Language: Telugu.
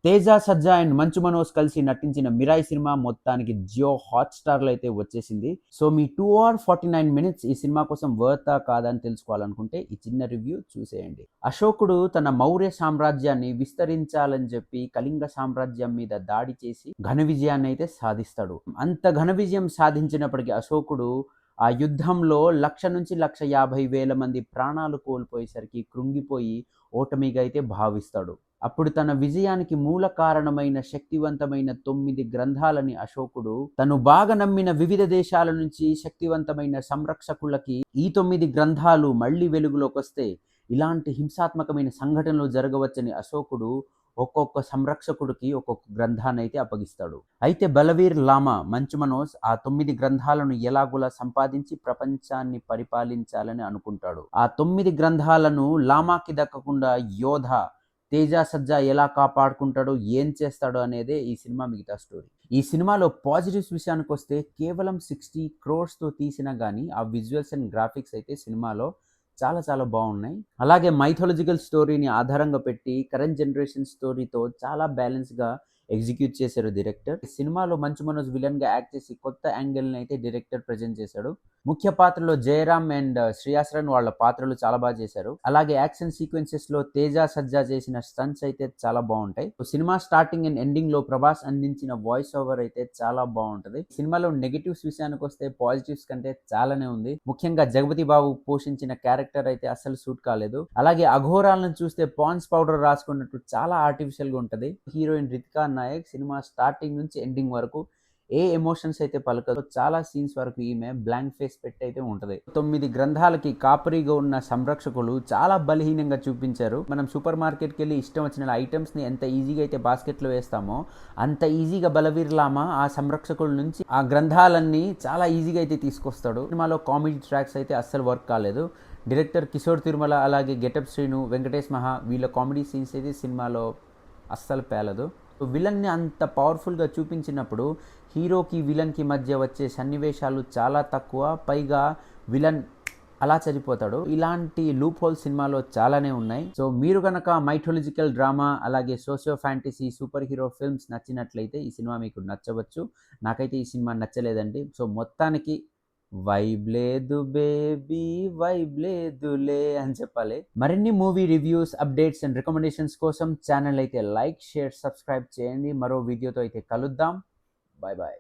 తేజ సజ్జా అండ్ మంచు మనోజ్ కలిసి నటించిన మిరాయి సినిమా మొత్తానికి జియో హాట్‌స్టార్‌లో అయితే వచ్చేసింది. సో మీ 2 అవర్ 49 మినిట్స్ ఈ సినిమా కోసం వర్తా కాదా అని తెలుసుకోవాలనుకుంటే ఈ చిన్న రివ్యూ చూసేయండి. అశోకుడు తన మౌర్య సామ్రాజ్యాన్ని విస్తరించాలని చెప్పి కళింగ సామ్రాజ్యం మీద దాడి చేసి ఘన విజయాన్ని అయితే సాధిస్తాడు. అంత ఘన విజయం సాధించినప్పటికీ అశోకుడు ఆ యుద్ధంలో 1,00,000-1,50,000 మంది ప్రాణాలు కోల్పోయేసరికి కృంగిపోయి ఓటమిగా అయితే భావిస్తాడు. అప్పుడు తన విజయానికి మూల కారణమైన శక్తివంతమైన 9 గ్రంథాలని అశోకుడు తను బాగా నమ్మిన వివిధ దేశాల నుంచి శక్తివంతమైన సంరక్షకులకి ఈ 9 గ్రంథాలు మళ్ళీ వెలుగులోకొస్తే ఇలాంటి హింసాత్మకమైన సంఘటనలు జరగవచ్చని అశోకుడు ఒక్కొక్క సంరక్షకుడికి ఒక్కొక్క గ్రంథాన్ని అయితే అప్పగిస్తాడు. అయితే బలవీర్ లామా మంచు మనోజ్ ఆ 9 గ్రంథాలను ఎలాగోలా సంపాదించి ప్రపంచాన్ని పరిపాలించాలని అనుకుంటాడు. ఆ 9 గ్రంథాలను లామాకి దక్కకుండా యోధ తేజ సజ్జా ఎలా కాపాడుకుంటాడో ఏం చేస్తాడో అనేదే ఈ సినిమా మిగతా స్టోరీ. ఈ సినిమాలో పాజిటివ్స్ విషయానికి వస్తే కేవలం 60 క్రోర్స్తో తీసినా కానీ ఆ విజువల్స్ అండ్ గ్రాఫిక్స్ అయితే సినిమాలో చాలా చాలా బాగున్నాయి. అలాగే మైథాలజికల్ స్టోరీని ఆధారంగా పెట్టి కరెంట్ జనరేషన్ స్టోరీతో చాలా బ్యాలెన్స్గా ఎగ్జిక్యూట్ చేశారు డైరెక్టర్. సినిమాలో మంచు మనోజ్ విలన్గా యాక్ట్ చేసి కొత్త యాంగిల్ని అయితే డైరెక్టర్ ప్రజెంట్ చేశాడు. ముఖ్య పాత్రలో జయరామ్ అండ్ శ్రేయాసరన్ వాళ్ళ పాత్రలు చాలా బాగా చేశారు. అలాగే యాక్షన్ సీక్వెన్సెస్లో తేజ సజ్జా చేసిన స్టంట్స్ అయితే చాలా బాగుంటాయి. సినిమా స్టార్టింగ్ అండ్ ఎండింగ్లో ప్రభాస్ అందించిన వాయిస్ ఓవర్ అయితే చాలా బాగుంటుంది. సినిమాలో నెగిటివ్స్ విషయానికి వస్తే పాజిటివ్స్ కంటే చాలానే ఉంది. ముఖ్యంగా జగపతి బాబు పోషించిన క్యారెక్టర్ అయితే అస్సలు సూట్ కాలేదు. అలాగే అఘోరాలను చూస్తే పాన్స్ పౌడర్ రాసుకున్నట్టు చాలా ఆర్టిఫిషియల్ గా ఉంటది. Heroine Ritika Nayak cinema starting నుంచి ఎండింగ్ వరకు ఏ ఎమోషన్స్ అయితే పలకదో చాలా సీన్స్ వరకు ఈమె బ్లాంక్ ఫేస్ పెట్టి అయితే ఉంటది. 9 గ్రంథాలకి కాపరిగా ఉన్న సంరక్షకులు చాలా బలహీనంగా చూపించారు. మనం సూపర్ మార్కెట్కి వెళ్ళి ఇష్టం వచ్చిన ఐటమ్స్ ని ఎంత ఈజీగా అయితే బాస్కెట్ లో వేస్తామో అంత ఈజీగా బలవీర్ లామా ఆ సంరక్షకుల నుంచి ఆ గ్రంథాలన్నీ చాలా ఈజీగా అయితే తీసుకొస్తాడు. సినిమాలో కామెడీ ట్రాక్స్ అయితే అస్సలు వర్క్ కాలేదు. డైరెక్టర్ కిషోర్ తిరుమల అలాగే గెటప్ శ్రీను వెంకటేష్ మహా వీళ్ళ కామెడీ సీన్స్ అయితే సినిమాలో అస్సలు పేలదు. విలన్ని అంత పవర్ఫుల్గా చూపించినప్పుడు హీరోకి విలన్కి మధ్య వచ్చే సన్నివేశాలు చాలా తక్కువ. పైగా విలన్ అలా చనిపోతాడు. ఇలాంటి లూప్ హోల్ సినిమాలో చాలానే ఉన్నాయి. సో మీరు కనుక మైథాలజికల్ డ్రామా అలాగే socio fantasy super hero films నచ్చినట్లయితే ఈ సినిమా మీకు నచ్చవచ్చు. నాకైతే ఈ సినిమా నచ్చలేదండి. సో మొత్తానికి వైబ్ లేదు బేబీ వైబ్ లేదులే అని చెప్పాలి. మరిన్ని movie reviews updates and recommendations కోసం ఛానల్ అయితే లైక్ షేర్ సబ్స్క్రైబ్ చేయండి. మరో వీడియోతో అయితే కలుద్దాం. Bye bye.